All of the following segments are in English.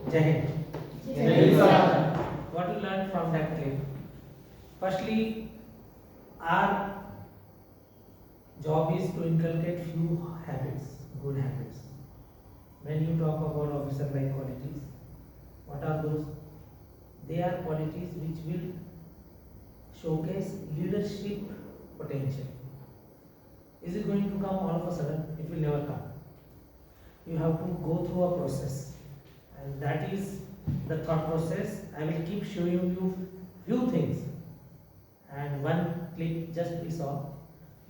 Jai Hind. Jai Hind, sir. What you learned from that clip? Firstly, our job is to inculcate few habits, good habits. When you talk about officer-like qualities, what are those? They are qualities which will showcase leadership potential. Is it going to come all of a sudden? It will never come. You have to go through a process, and that is the thought process. I will keep showing you few things, and one clip just we saw,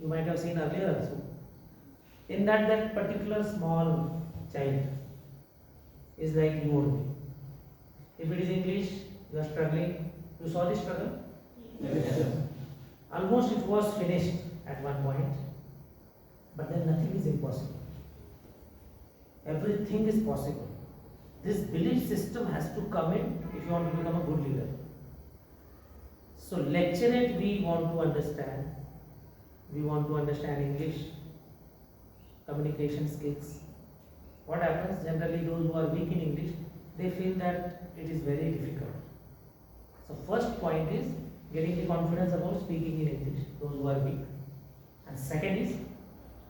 you might have seen earlier also. In that particular small child is like you or me. If it is English, you are struggling. You saw the struggle? Yes. Almost it was finished at one point, but then nothing is impossible. Everything is possible. This belief system has to come in if you want to become a good leader. So lecturette we want to understand. We want to understand English, communication skills. What happens generally, those who are weak in English, they feel that it is very difficult. So first point is getting the confidence about speaking in English, those who are weak. And second is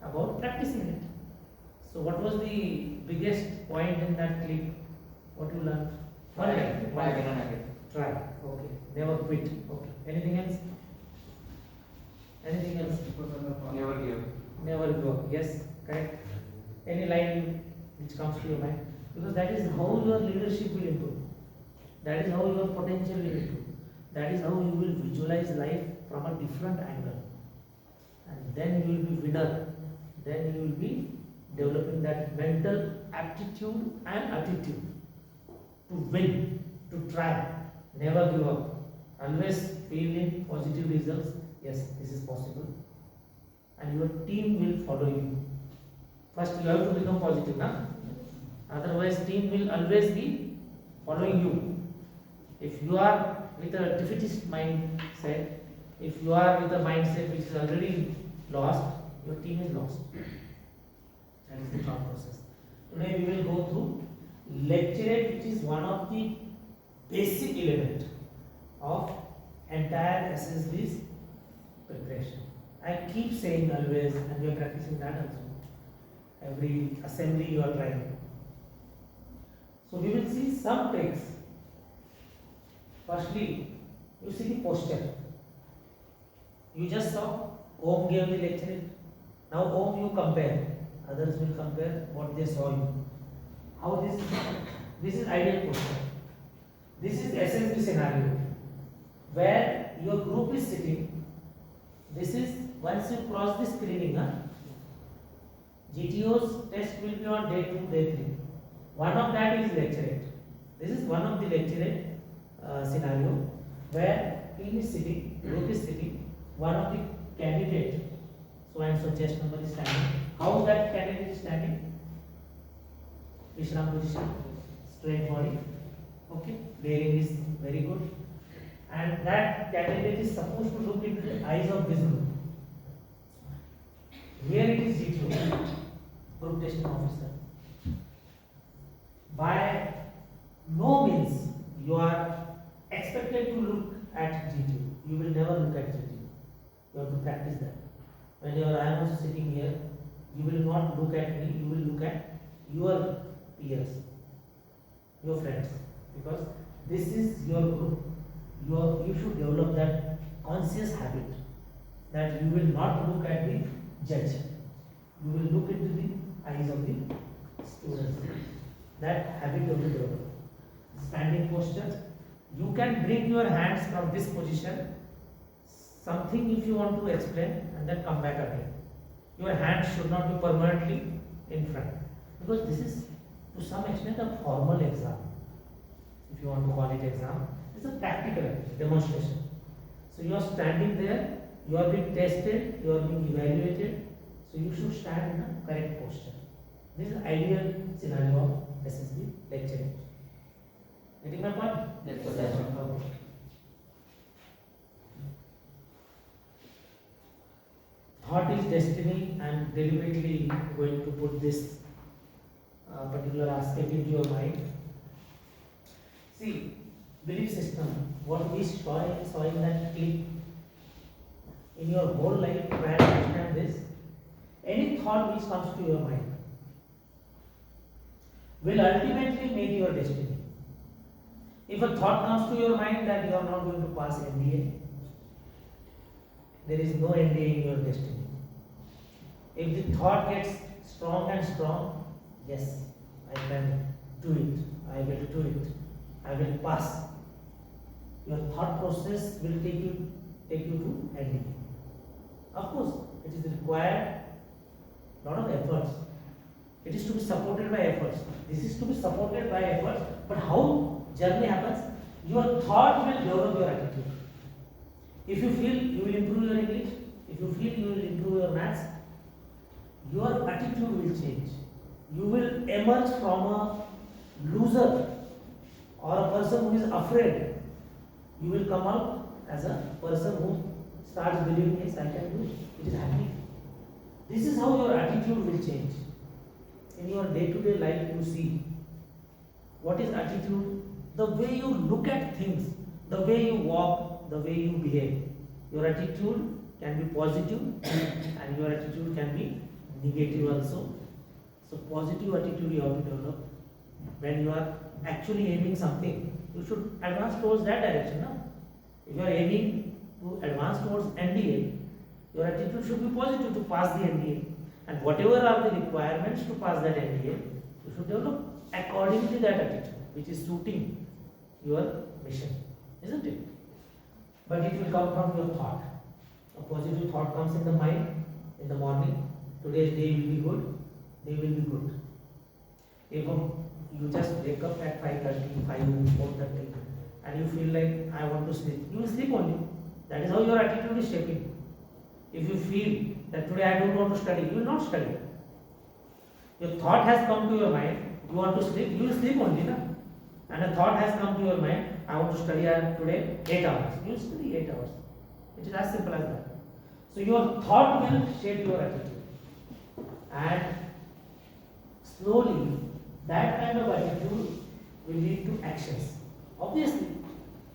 about practicing it. So what was the biggest point in that clip? What you learned? Try. Okay. Never quit. Okay. Anything else? Anything else? Never give. Never give up. Yes, correct. Any line which comes to your mind? Because that is how your leadership will improve. That is how your potential will improve. That is how you will visualize life from a different angle. And then you will be winner. Then you will be developing that mental aptitude and attitude to win, to try, never give up. Always feel in positive results. Yes, this is possible. And your team will follow you. First you have to become positive, na? Otherwise team will always be following you. If you are with a defeatist mindset, if you are with a mindset which is already lost, your team is lost. That is the thought process. Today we will go through lecturette, which is one of the basic element of entire SSB's preparation. I keep saying always, and we are practicing that also. Every assembly you are trying. So we will see some tricks. Firstly, you see the posture. You just saw Om gave the lecturette. Now Om you compare. Others will compare what they saw you. How this is ideal posture. This is SSB scenario where your group is sitting. This is once you cross the screening, GTO's test will be on day 2, day 3. One of that is lecturette. This is one of the lecturette scenario where team is sitting, group is sitting, one of the candidate, so and so chest number is standing. How that candidate is standing? Vishram position, straight body, okay, bearing is very good, and that candidate is supposed to look into the eyes of this group. Here it is GTO, group testing officer. By no means you are expected to look at GTO. You will never look at GTO. You have to practice that. Whenever I am also sitting here, you will not look at me, you will look at your peers, your friends, because this is your group. You should develop that conscious habit that you will not look at the judge. You will look into the eyes of the students. That habit you will develop. Standing posture. You can bring your hands from this position. Something if you want to explain and then come back again. Your hands should not be permanently in front, because this is to some extent a formal exam. If you want to call it exam, it's a practical demonstration. So you are standing there, you are being tested, you are being evaluated. So you should stand in a correct posture. This is ideal scenario of SSB lecturing. Getting my point? Yes, sir. Okay. Thought is destiny. I am deliberately going to put this particular aspect into your mind. See, belief system, what we saw in that clip, in your whole life, try to understand this. Any thought which comes to your mind will ultimately make your destiny. If a thought comes to your mind that you are not going to pass NDA, there is no NDA in your destiny. If the thought gets strong and strong, yes, I can do it, I will do it, I will pass. Your thought process will take you to NDA. Of course, it is required lot of efforts. It is to be supported by efforts. This is to be supported by efforts. But how journey happens? Your thought will develop your attitude. If you feel you will improve your English, if you feel you will improve your maths, your attitude will change. You will emerge from a loser or a person who is afraid. You will come out as a person who starts believing, yes, I can do it. It is happening. This is how your attitude will change. In your day-to-day life, you see what is attitude. The way you look at things, the way you walk, the way you behave. Your attitude can be positive and your attitude can be negative also. So positive attitude you have to develop. When you are actually aiming something, you should advance towards that direction. No? If you are aiming to advance towards NDA, your attitude should be positive to pass the NDA. And whatever are the requirements to pass that NDA, you should develop according to that attitude, which is suiting your mission, isn't it? But it will come from your thought. A positive thought comes in the mind in the morning. Today's day will be good. Day will be good. If you just wake up at 5:30, 4:30, and you feel like I want to sleep, you will sleep only. That is how your attitude is shaping. If you feel that today I don't want to study, you will not study. Your thought has come to your mind, you want to sleep, you will sleep only. Na? And a thought has come to your mind, I want to study today 8 hours. You will study 8 hours. It is as simple as that. So your thought will shape your attitude. And slowly, that kind of attitude will lead to actions. Obviously,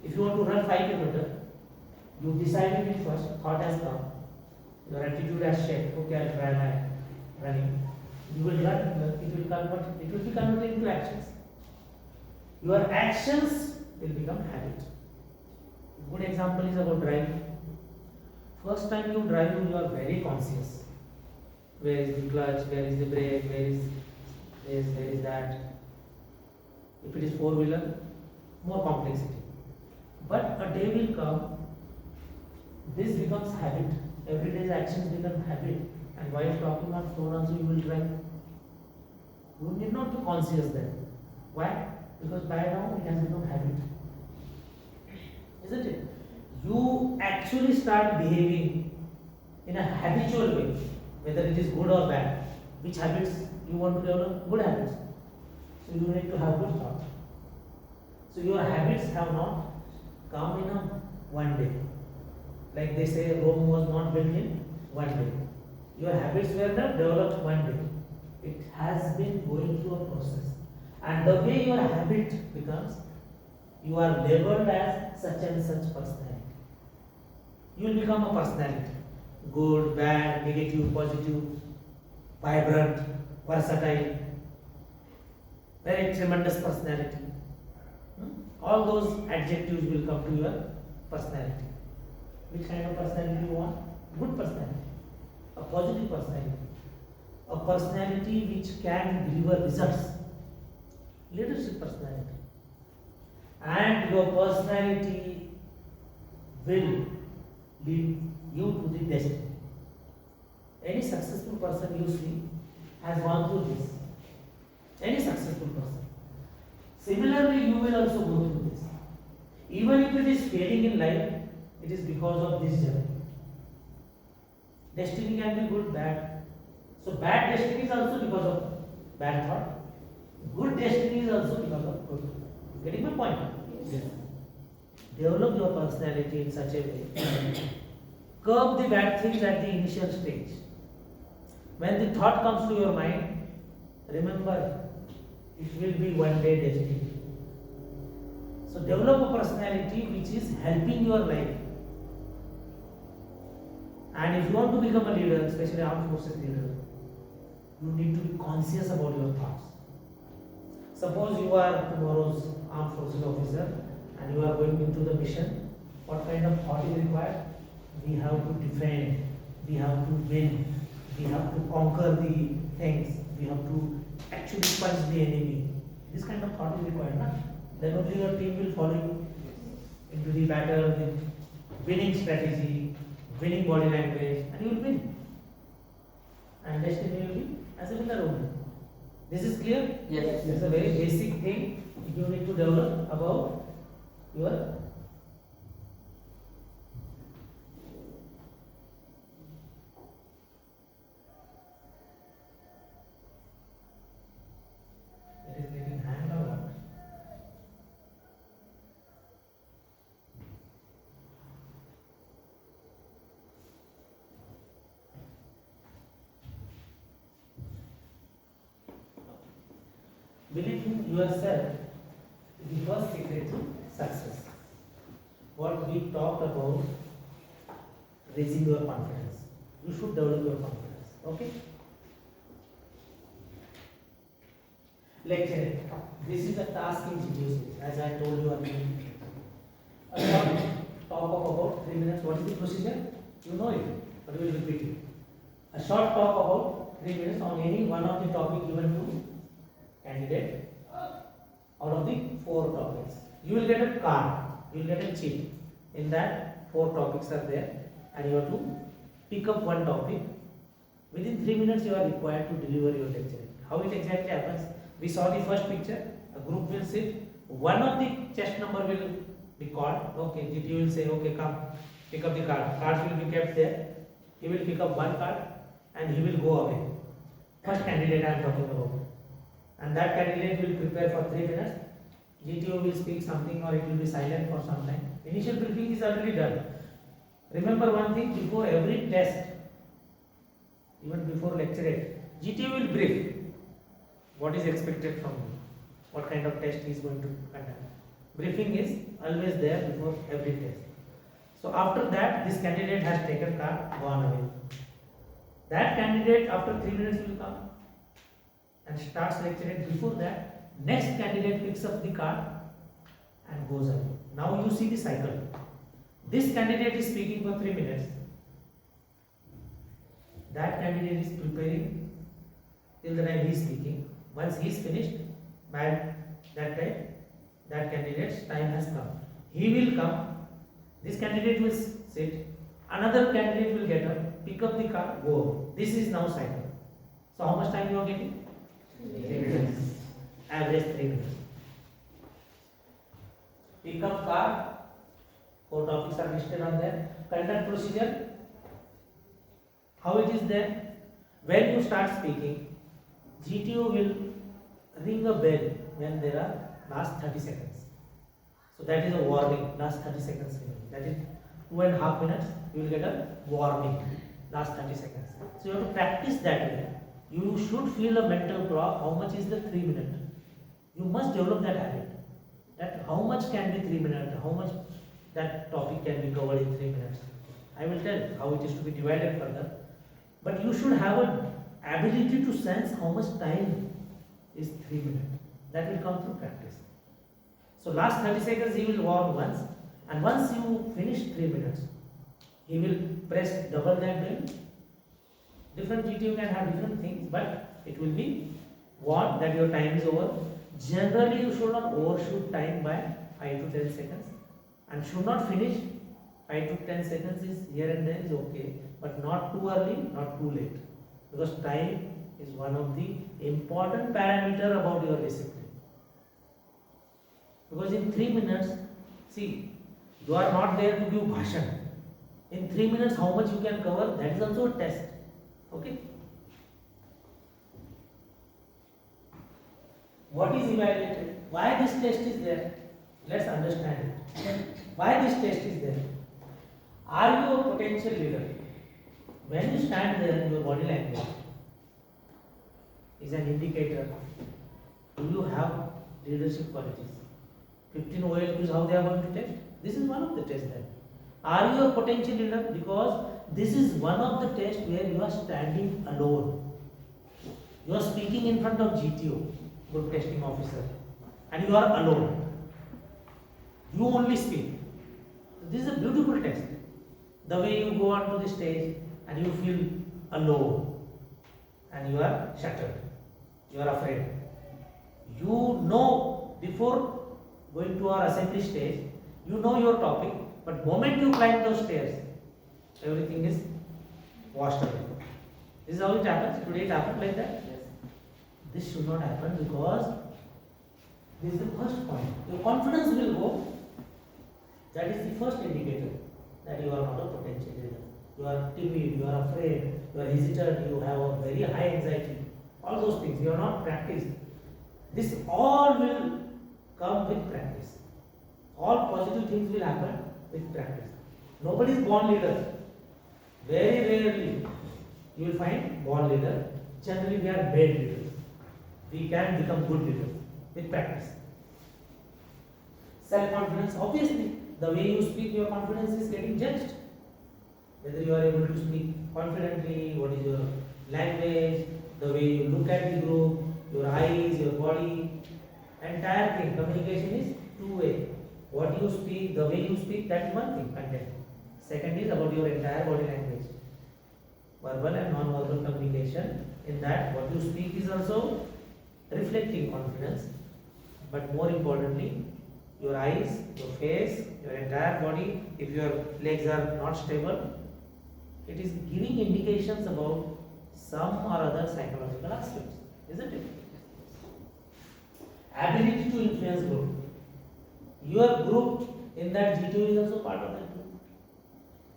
if you want to run 5 kilometers, you decided it first, thought has come. Your attitude has shaped, okay, I'll try my running. You will run, it will be converted into actions. Your actions will become habit. A good example is about driving. First time you drive, you are very conscious. Where is the clutch, where is the brake, where is this, where is that. If it is 4-wheeler, more complexity. But a day will come, this becomes habit. Everyday's actions become habit, and while talking on phone also you will drive. You need not be conscious then. Why? Because by now it has become habit. Isn't it? You actually start behaving in a habitual way, whether it is good or bad. Which habits you want to develop? Good habits. So you need to have good thought. So your habits have not come in a one day. Like they say, Rome was not built in one day. Your habits were not developed one day. It has been going through a process. And the way your habit becomes, you are labeled as such and such personality. You will become a personality. Good, bad, negative, positive, vibrant, versatile, very tremendous personality. All those adjectives will come to your personality. Which kind of personality you want? Good personality. A positive personality. A personality which can deliver results. Leadership personality. And your personality will lead you to the destiny. Any successful person you see has gone through this. Any successful person. Similarly, you will also go through this. Even if it is failing in life, it is because of this journey. Destiny can be good, bad. So bad destiny is also because of bad thought. Good destiny is also because of good. Getting my point? Yes. Develop your personality in such a way. Curb the bad things at the initial stage. When the thought comes to your mind, remember, it will be one day destiny. So develop a personality which is helping your life. And if you want to become a leader, especially armed forces leader, you need to be conscious about your thoughts. Suppose you are tomorrow's armed forces officer and you are going into the mission, what kind of thought is required? We have to defend, we have to win, we have to conquer the things, we have to actually punch the enemy. This kind of thought is required, na? Then only your team will follow you into the battle with winning strategy, winning body language, and you will win. And destiny will be as a winner only. This is clear? Yes. This is a very basic thing you need to develop about your it is getting hang or what? Believe in yourself is the first secret to success. What we talked about, raising your confidence. You should develop your confidence. Okay? Lecture. This is a task in GTO, as I told you earlier. A short talk of about 3 minutes. What is the procedure? You know it, but we will repeat it. A short talk about 3 minutes on any one of the topic given to candidate out of the 4 topics. You will get a card, you will get a sheet. In that 4 topics are there and you have to pick up one topic. Within 3 minutes you are required to deliver your lecture. How it exactly happens? We saw the first picture, a group will sit, one of the chest number will be called. Okay, GT will say, okay, come, pick up the card. Cards will be kept there. He will pick up one card and he will go away. First candidate I am talking about. And that candidate will prepare for 3 minutes. GTO will speak something or it will be silent for some time. Initial briefing is already done. Remember one thing, before every test, even before lecturette, GTO will brief what is expected from you, what kind of test he is going to conduct. Briefing is always there before every test. So after that, this candidate has taken card, gone away. That candidate after 3 minutes will come and starts lecturette. Before that, next candidate picks up the card and goes away. Now you see the cycle. This candidate is speaking for 3 minutes. That candidate is preparing till the time he is speaking. Once he is finished, by that time, that candidate's time has come. He will come. This candidate will sit. Another candidate will get up, pick up the card, go. This is now cycle. So how much time you are getting? 3 minutes. Average 3 minutes. Pick up card. 4 topics are listed on there. Conduct procedure. How it is there? When you start speaking, GTO will ring a bell when there are last 30 seconds. So that is a warning. Last 30 seconds. That is 2.5 minutes. You will get a warning. Last 30 seconds. So you have to practice that way. You should feel a mental clock. How much is the 3 minute? You must develop that habit. That how much can be 3 minutes? How much that topic can be covered in 3 minutes? I will tell how it is to be divided further. But you should have an ability to sense how much time is 3 minutes. That will come through practice. So last 30 seconds he will warn once, and once you finish 3 minutes, he will press double that bell. Different GTO can have different things, but it will be warned that your time is over. Generally, you should not overshoot time by 5 to 10 seconds, and should not finish 5 to 10 seconds is here and there is okay, but not too early, not too late, because time is one of the important parameter about your discipline. Because in 3 minutes, see, you are not there to give bhashan. In 3 minutes, how much you can cover, that is also a test. Okay? What is evaluated? Why this test is there? Let's understand it. Why this test is there? Are you a potential leader? When you stand there, your body language is an indicator. Do you have leadership qualities? 15 OLQs, how they are going to test? This is one of the tests then. Are you a potential leader? Because this is one of the tests where you are standing alone. You are speaking in front of GTO, Group Testing Officer, and you are alone. You only speak. This is a beautiful test. The way you go onto the stage and you feel alone and you are shattered. You are afraid. You know before going to our assembly stage, you know your topic, but moment you climb those stairs, everything is washed away. This is how it happens. Today it happened like that. Yes. This should not happen because this is the first point. Your confidence will go. That is the first indicator that you are not a potential leader. You are timid, you are afraid, you are hesitant, you have a very high anxiety. All those things you are not practiced. This all will come with practice. All positive things will happen with practice. Nobody is born leader. Very rarely you will find born leader. Generally we are made leaders. We can become good leaders with practice. Self-confidence, obviously, the way you speak, your confidence is getting judged. Whether you are able to speak confidently, what is your language, the way you look at the group, your eyes, your body, entire thing. Communication is two-way. What you speak, the way you speak, that is one thing, content. Second is about your entire body language. Verbal and non-verbal communication. In that, what you speak is also reflecting confidence. But more importantly, your eyes, your face, your entire body, if your legs are not stable, it is giving indications about some or other psychological aspects, isn't it? Ability to influence group. Your group in that G2 is also part of that group.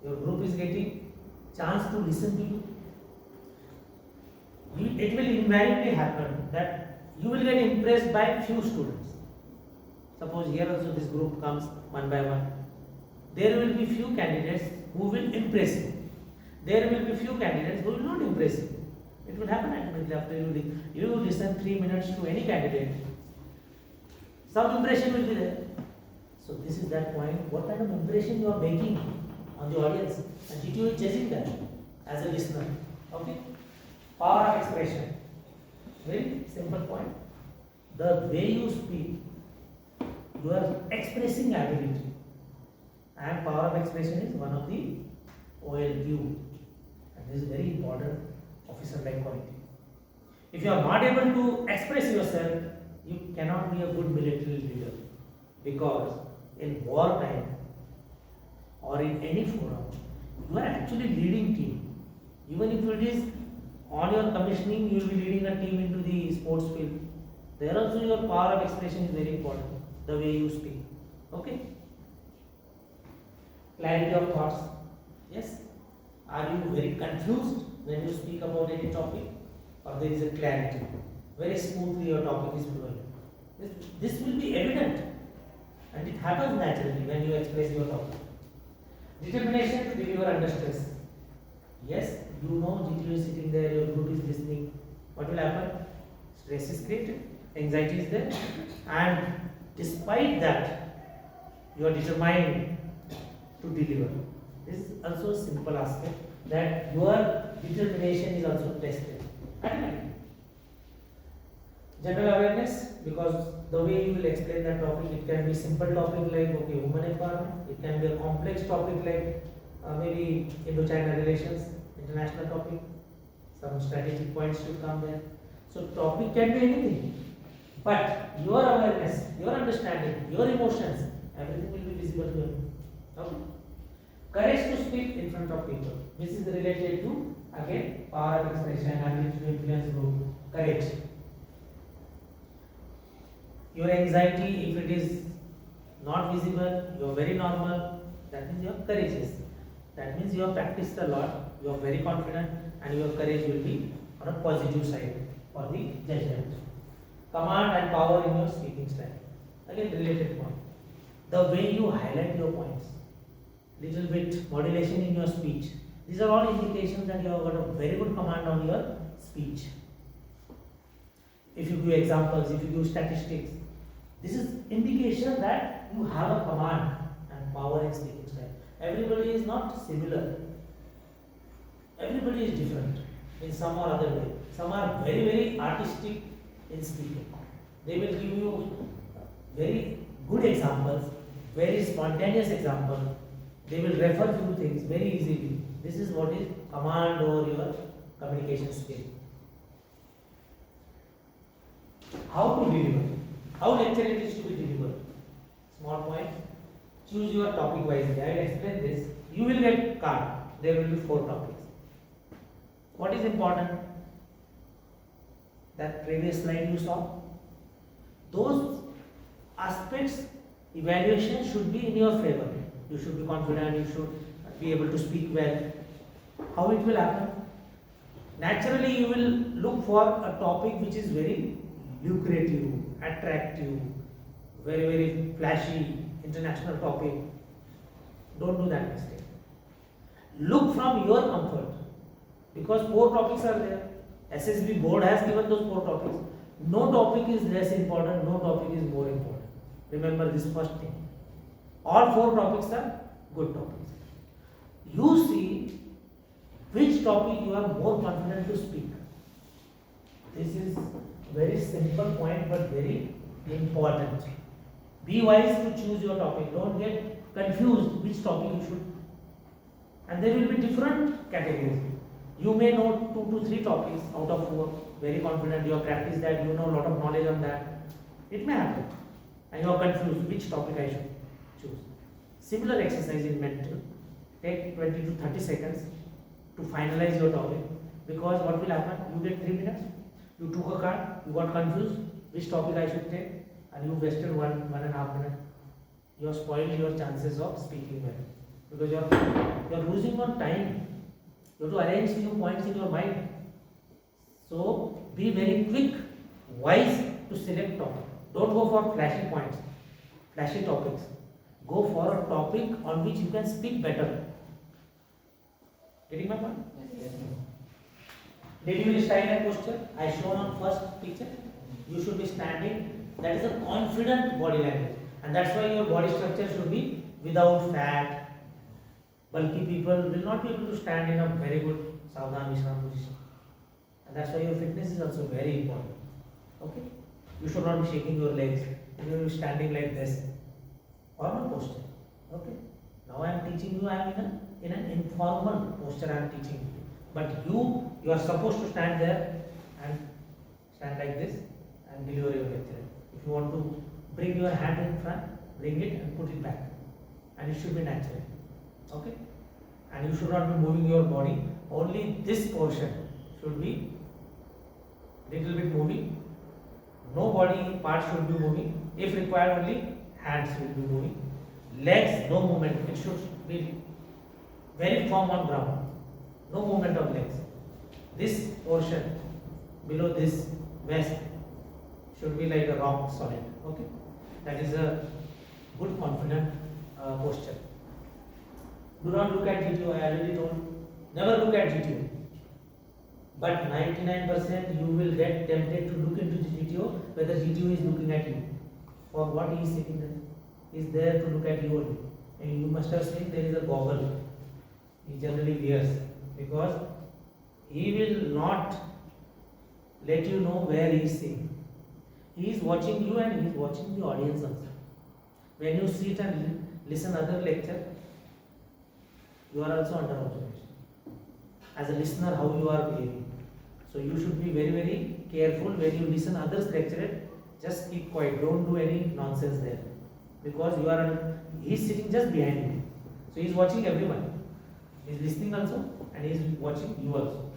Your group is getting chance to listen to you. It will invariably happen that you will get impressed by few students. Suppose here also this group comes one by one. There will be few candidates who will impress you. There will be few candidates who will not impress you. It will happen automatically after you listen 3 minutes to any candidate. Some impression will be there. So this is that point. What kind of impression you are making on the audience? And GTO is judging that as a listener. Okay? Power of expression. Very simple point. The way you speak, you are expressing ability. And power of expression is one of the OLQ. And this is very important officer-like quality. If you are not able to express yourself, you cannot be a good military leader. Because in wartime or in any forum, you are actually leading team. Even if it is on your commissioning, you will be leading a team into the sports field. There also your power of expression is very important. The way you speak. Okay? Clarity of thoughts. Yes? Are you very confused when you speak about any topic? Or there is a clarity? Very smoothly your topic is flowing. This will be evident. And it happens naturally when you express your topic. Determination to deliver under stress. Yes, you know GTO is sitting there, your group is listening. What will happen? Stress is created, anxiety is there, and despite that, you are determined to deliver. This is also a simple aspect that your determination is also tested. General awareness, because the way you will explain that topic, it can be simple topic like women empowerment, it can be a complex topic like maybe Indo-China relations, international topic, some strategic points should come there. So topic can be anything, but your awareness, your understanding, your emotions, everything will be visible to you. Okay? Courage to speak in front of people. This is related to, again, power of expression, ability to influence group, courage. Your anxiety, if it is not visible, you are very normal, that means you are courageous. That means you have practiced a lot, you are very confident, and your courage will be on a positive side for the judgment. Command and power in your speaking style. Again, related point. The way you highlight your points, little bit modulation in your speech. These are all indications that you have got a very good command on your speech. If you give examples, if you give statistics, this is indicating indication that you have a command and power in speaking style. Everybody is not similar. Everybody is different in some or other way. Some are very, very artistic in speaking. They will give you very good examples, very spontaneous examples. They will refer to things very easily. This is what is command over your communication skill. How to deliver? How lecture is to be delivered? Small point. Choose your topic wisely. I will explain this. You will get card. There will be 4 topics. What is important? That previous slide you saw. Those aspects, evaluation should be in your favor. You should be confident. You should be able to speak well. How it will happen? Naturally, you will look for a topic which is very lucrative, attractive, very, very flashy, international topic. Don't do that mistake. Look from your comfort, because 4 topics are there. SSB board has given those 4 topics. No topic is less important, no topic is more important. Remember this first thing. All 4 topics are good topics. You see which topic you are more confident to speak. This is very simple point but very important. Be wise to choose your topic. Don't get confused which topic you should. And there will be different categories. You may know 2 to 3 topics out of 4. Very confident. You have practiced that. You know a lot of knowledge on that. It may happen. And you are confused which topic I should choose. Similar exercise in mental. Take 20 to 30 seconds to finalize your topic. Because what will happen? You get 3 minutes. You took a card. You got confused which topic I should take. And you wasted 1.5 minutes. You have spoiled your chances of speaking well. Because you are losing on time. You have to arrange few points in your mind. So be very quick, wise to select topic. Don't go for flashy points, flashy topics. Go for a topic on which you can speak better. Getting my point? Yes. Delivery style and posture. I shown on first picture. You should be standing. That is a confident body language, and that's why your body structure should be without fat. Bulky people will not be able to stand in a very good Savdhan Vishram position. And that's why your fitness is also very important. Okay? You should not be shaking your legs. You will be standing like this. Formal posture. Okay? Now I am teaching you, I am in an informal posture I am teaching you. But you are supposed to stand there and stand like this and deliver your lecture. If you want to bring your hand in front, bring it and put it back. And it should be natural. Okay? And you should not be moving your body. Only this portion should be little bit moving. No body part should be moving. If required, only hands will be moving. Legs, no movement. It should be very firm on ground. No movement of legs. This portion below this vest should be like a rock solid. Okay? That is a good confident posture. Do not look at GTO, I already told. Never look at GTO. But 99% you will get tempted to look into GTO whether GTO is looking at you. For what he is sitting there. He is there to look at you only. And you must have seen there is a goggle he generally wears, because he will not let you know where he is sitting. He is watching you and he is watching the audience also. When you sit and listen other lecture, you are also under observation. As a listener, how you are behaving. So you should be very, very careful when you listen others lecture. Just keep quiet. Don't do any nonsense there, because he is sitting just behind you. So he is watching everyone. He is listening also and he is watching you also.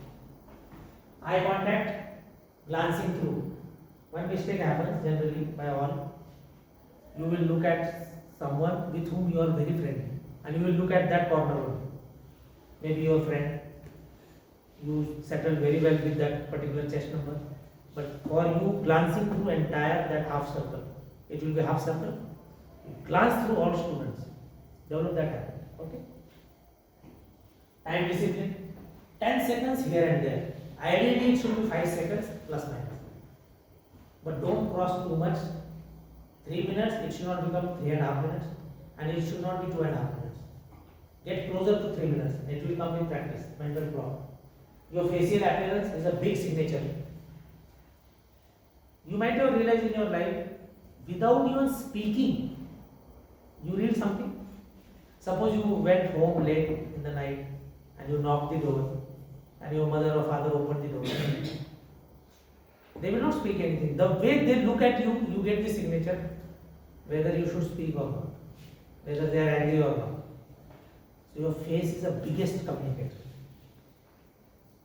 Eye contact, glancing through. One mistake happens generally by all. You will look at someone with whom you are very friendly, and you will look at that corner only. Maybe your friend, you settle very well with that particular chest number, but for you glancing through entire that half circle, it will be half circle. You glance through all students. Develop that habit. Okay? Time discipline. 10 seconds here and there. Ideally it should be 5 seconds plus minus. But don't cross too much 3 minutes, it should not become 3.5 minutes, and it should not be 2.5 minutes. Get closer to 3 minutes. It will come with practice, mental block. Your facial appearance is a big signature. You might have realized in your life, without even speaking, you read something. Suppose you went home late in the night and you knocked the door and your mother or father opened the door. They will not speak anything. The way they look at you, you get the signature whether you should speak or not, whether they are angry or not. So your face is the biggest communicator.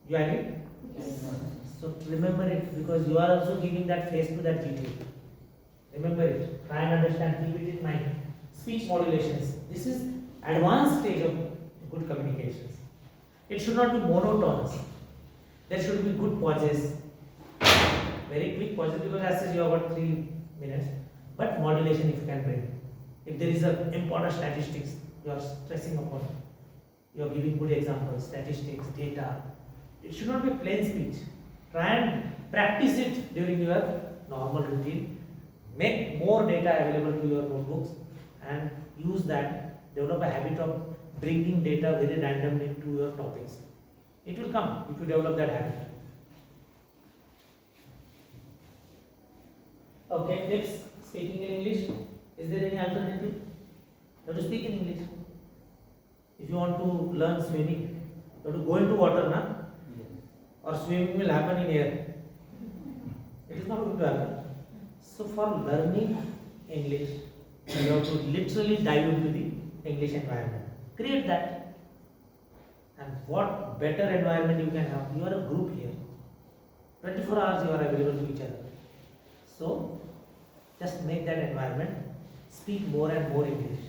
You agree? Yes. So remember it, because you are also giving that face to that video. Remember it. Try and understand. Keep it in mind. Speech modulations. This is advanced stage of good communications. It should not be monotonous. There should be good pauses. Very quick pauses, because as such you have got 3 minutes. But modulation if you can bring. If there is a important statistics you are stressing upon, you are giving good examples, statistics, data. It should not be plain speech. Try and practice it during your normal routine. Make more data available to your notebooks and use that. Develop a habit of bringing data very randomly to your topics. It will come if you develop that habit. Okay, next, speaking in English. Is there any alternative? You have to speak in English. If you want to learn swimming, you have to go into water, na? Or swimming will happen in air. It is not going to happen. So for learning English, you have to literally dive into the English environment. Create that. And what better environment you can have? You are a group here. 24 hours you are available to each other. So just make that environment. Speak more and more English.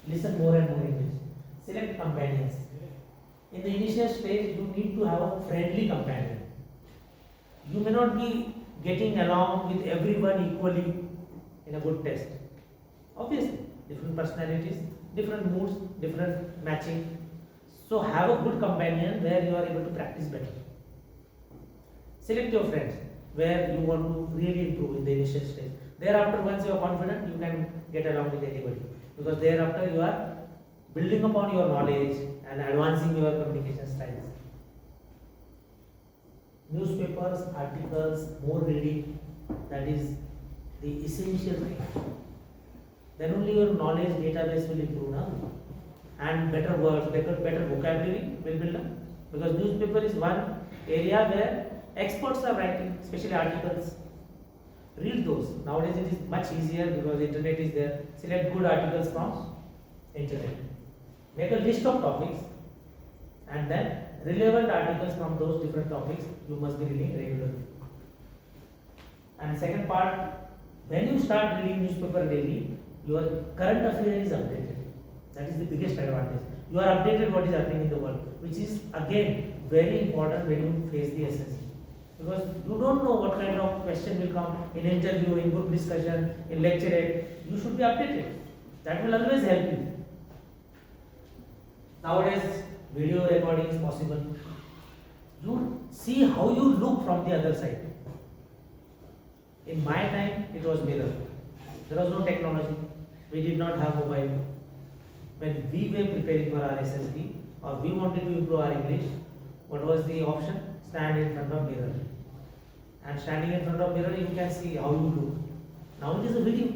Listen more and more English. Select companions. In the initial stage, you need to have a friendly companion. You may not be getting along with everyone equally in a good test. Obviously, different personalities, different moods, different matching. So have a good companion where you are able to practice better. Select your friends where you want to really improve in the initial stage. Thereafter, once you are confident, you can get along with anybody. Because thereafter you are building upon your knowledge and advancing your communication styles. Newspapers, articles, more reading, that is the essential thing. Then only your knowledge database will improve now. And better words, better vocabulary will build up. Because newspaper is one area where experts are writing, especially articles. Read those. Nowadays it is much easier because internet is there. Select good articles from internet. Make a list of topics and then relevant articles from those different topics you must be reading regularly. And second part, when you start reading newspaper daily, your current affair is updated. That is the biggest advantage. You are updated what is happening in the world, which is again very important when you face the SSB. Because you don't know what kind of question will come in interview, in group discussion, in lecturette. You should be updated. That will always help you. Nowadays, video recording is possible. You see how you look from the other side. In my time, it was mirror. There was no technology. We did not have mobile. When we were preparing for our SSB or we wanted to improve our English, what was the option? Stand in front of mirror. And standing in front of mirror, you can see how you look. Now it is a video.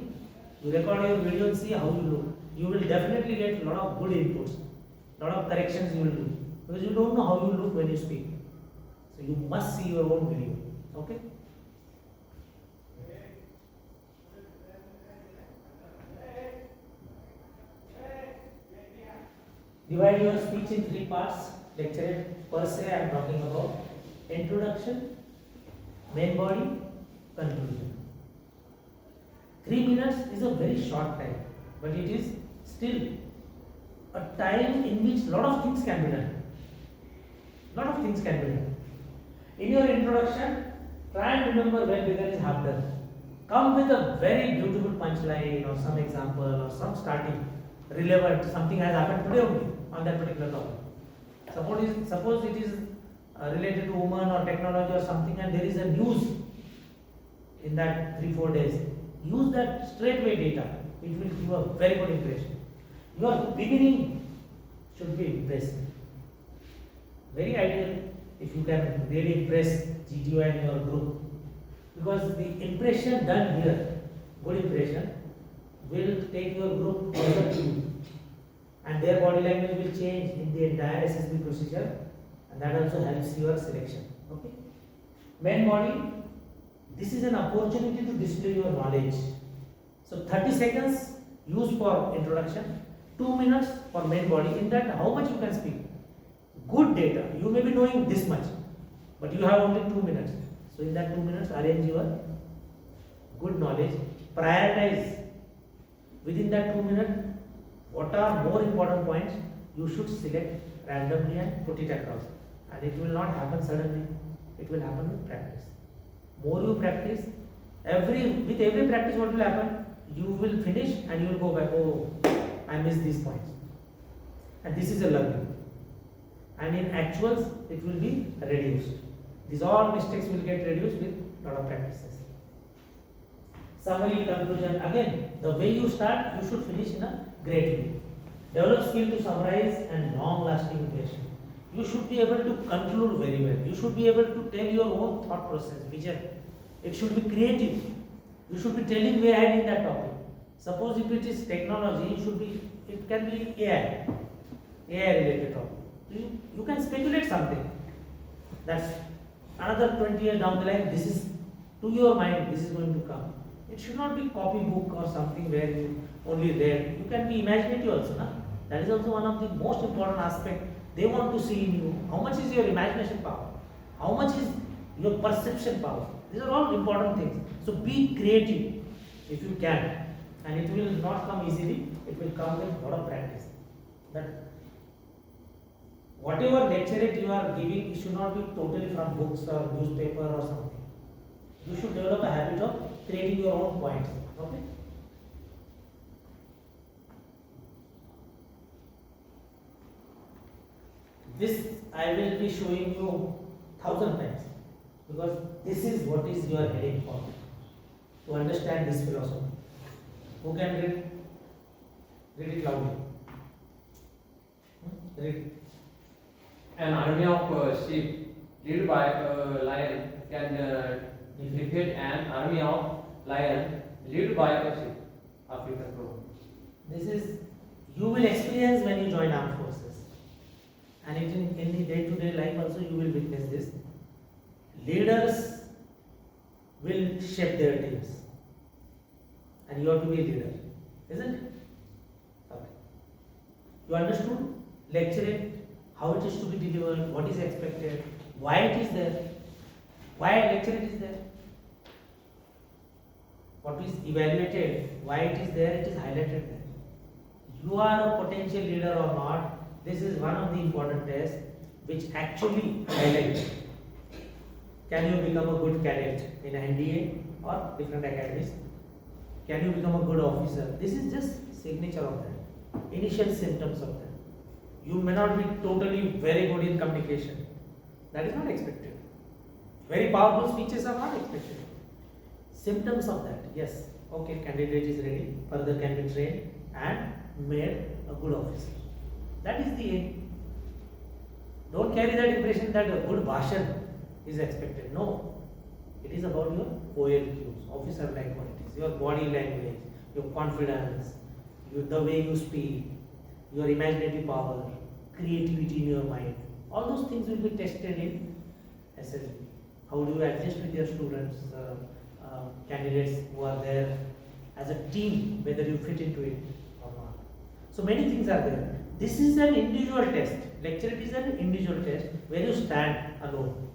You record your video and see how you look. You will definitely get a lot of good inputs. Lot of corrections you will do, because you don't know how you look when you speak. So you must see your own video. Okay? Divide your speech in 3 parts. Lecturette per se I am talking about introduction, main body, conclusion. 3 minutes is a very short time, but it is still a time in which lot of things can be done. Lot of things can be done. In your introduction, try and remember when bigger is half done. Come with a very beautiful punchline or some example or some starting relevant, something has happened today only on that particular topic. Suppose it is related to women or technology or something, and there is a news in that 3-4 days. use that straightway data. It will give a very good impression. Your beginning should be impressive. Very ideal if you can really impress GTO and your group, because the impression done here, good impression, will take your group further to you, and their body language will change in the entire SSB procedure, and that also helps your selection. Okay. Main body, this is an opportunity to display your knowledge. So 30 seconds used for introduction, 2 minutes for main body. In that, how much you can speak? Good data. You may be knowing this much, but you have only 2 minutes. So in that 2 minutes, arrange your good knowledge. Prioritize within that 2 minutes. What are more important points? You should select randomly and put it across. And it will not happen suddenly. It will happen with practice. More you practice, with every practice, what will happen? You will finish and you will go back. Oh, I missed these points. And this is a learning. And in actuals, it will be reduced. These all mistakes will get reduced with lot of practices. Summary, conclusion. Again, the way you start, you should finish in a great way. Develop skill to summarize and long-lasting impression. You should be able to conclude very well. You should be able to tell your own thought process, vision. It should be creative. You should be telling way ahead in that topic. Suppose if it is technology, it can be AI related topic. You can speculate something. That's another 20 years down the line, this is to your mind, this is going to come. It should not be copybook or something where you only there. You can be imaginative also, na? That is also one of the most important aspects they want to see in you. How much is your imagination power? How much is your perception power? These are all important things. So be creative if you can, and it will not come easily. It will come with a lot of practice. That whatever lecturette you are giving, it should not be totally from books or newspaper or something. You should develop a habit of creating your own points. Okay. This I will be showing you 1,000 times, because this is what is your heading for, to understand this philosophy. Who can read? Read it loudly. Read. An army of sheep led by a lion can defeat an army of lion led by a sheep. African proverb. This is, you will experience when you join armed forces, and in the day-to-day life also you will witness this. Leaders will shape their teams, and you have to be a leader, isn't it? Okay. You understood? Lecturette, how it is to be delivered, what is expected, why it is there, why lecturette is there, what is evaluated, why it is there, it is highlighted there. You are a potential leader or not, this is one of the important tests which actually highlights. Can you become a good cadet in NDA or different academies? Can you become a good officer? This is just signature of that, initial symptoms of that. You may not be totally very good in communication. That is not expected. Very powerful speeches are not expected. Symptoms of that, yes. Okay, candidate is ready, further can be trained and made a good officer. That is the aim. Don't carry that impression that a good bhashan is expected. No. It is about your OLQs, officer-like qualities, your body language, your confidence, the way you speak, your imaginative power, creativity in your mind. All those things will be tested in SSB. How do you adjust with your students, candidates who are there as a team, whether you fit into it or not. So many things are there. This is an individual test. Lecturette is an individual test where you stand alone.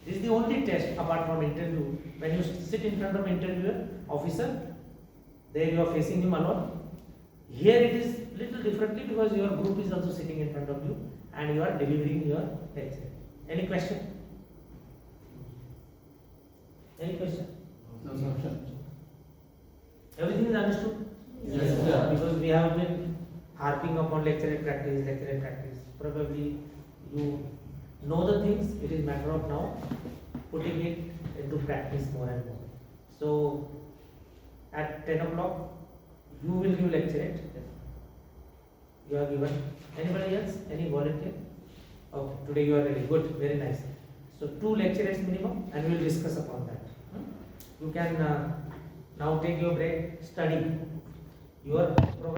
This is the only test apart from interview. When you sit in front of interviewer, officer, there you are facing him alone. Here it is little differently because your group is also sitting in front of you and you are delivering your lecture. Any question? Any question? No, sir. Everything is understood? Yes, sir. Because we have been harping upon lecture practice. Probably you know the things, it is matter of now putting it into practice more and more. So at 10 o'clock, you will give lecturette. You are given. Anybody else? Any volunteer? Okay, today you are ready. Good, very nice. So 2 lecturettes minimum, and we will discuss upon that. You can now take your break, study your program.